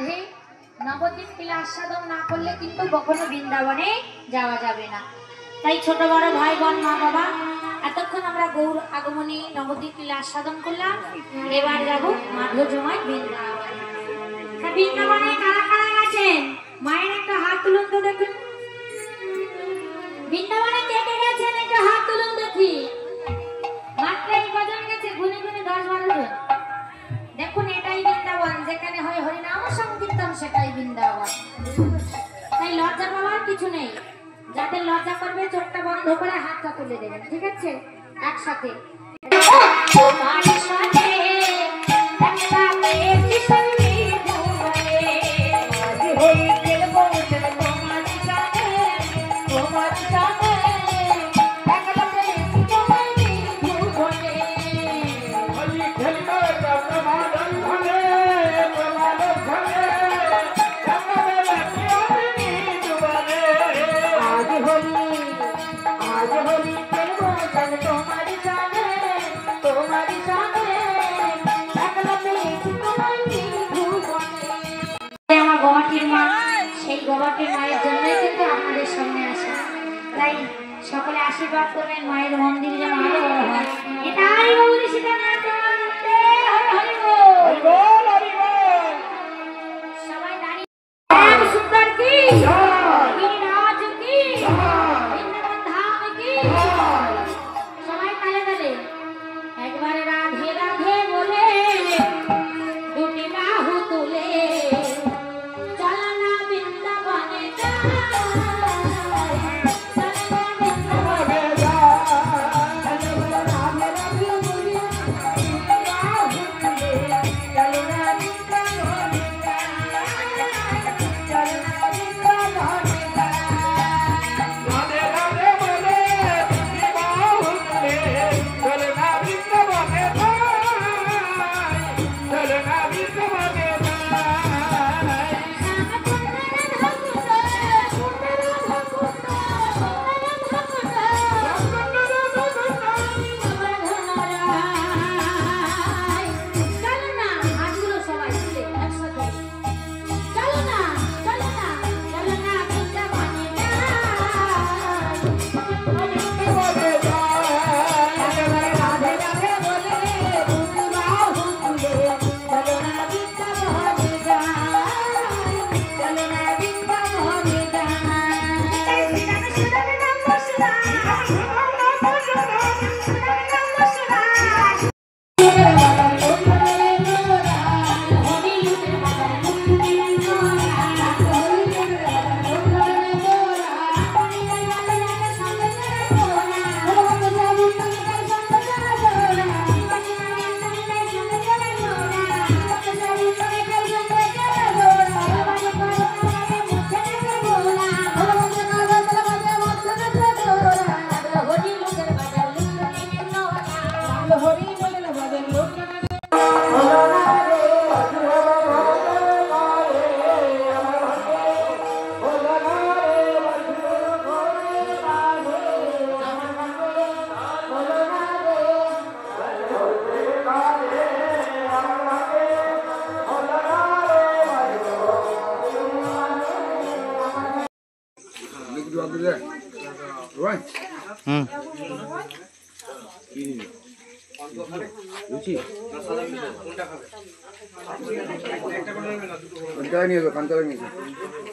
রাধে নবদ্বীপ লীলা আস্বাদন না করলে কিন্তু কখনো বৃন্দাবনে যাওয়া যাবে না। তাই ছোট বড় ভাই বোন মা বাবা এতক্ষণ আমরা গৌর আগমনী নবদ্বীপ লীলা আস্বাদন করলাম। এবার যাবো মাধবজমায় বৃন্দাবনে। বৃন্দাবনে কারা কারা গেছেন মায়ের একটা হাত তুলুন তো দেখুন। বৃন্দাবনে কে কে গেছেন একটা হাত তুলুন দেখি। মাত্র এই কজন গেছে? গুনে গুনে 10-12 জন। দেখুন এটাই বৃন্দাবন, যেখানে হয় হরিনাম সংকীর্তন সেটাই বৃন্দাবন। তাই লজ্জা পাওয়ার কিছু নেই। যাদের লজ্জা করবে চোখটা বন্ধ করে হাতটা তুলে দেবেন, ঠিক আছে? একসাথে তোমার সাথে একটা পেয়েছি সঙ্গীত বলে আজি হই খেলবো তোমার সাথে তোমার সাথে একটা পেয়েছি তোমার বন্ধু বলে হই খেলবো তোমার ধনে তোমার ধনে একটা পেয়েছি সঙ্গীত বলে আজি হই খেলবো তোমার সাথে তোমার সাথে একলা পেয়েছি তোমার বন্ধু বলে। আমার গবাটির মা, সেই গবাটির মায়ের জন্যই কিন্তু আপনাদের সামনে আসা। তাই সকলে আশীর্বাদ করবেন মায়ের মন্দির যেন আরো বড় হয়। এটাই গৌরী সীতানাথ হরি বল হরি বল। সবাই দাঁড়িয়ে শ্যাম সুন্দর কি গিরিরাজ কি বৃন্দাবন ধাম কি সবাই তালে তালে একবার রাধে রাধে বলে দুটি বাহু তুলে চলো না বৃন্দাবনে যাই, চলো না বৃন্দাবনে যাই। চলো না রাধে রাধে বলে বাহু তুলে চলো না বৃন্দাবনে যাই, চলো না বৃন্দাবনে যাই। রাধে রাধে বলে দুটি বাহু তুলে চলো না বৃন্দাবনে যাই, চলো না বৃন্দাবনে যাই। চলো না হাতগুলো সবাই তুলে একসাথে চলো না চলো না চলো না বৃন্দাবনে যাই। রাধে রাধে বলে দুটি বাহু তুলে চলো না বৃন্দাবনে যাই, চলো না বৃন্দাবনে যাই। সুদামে নাম সুদামে নিয়ে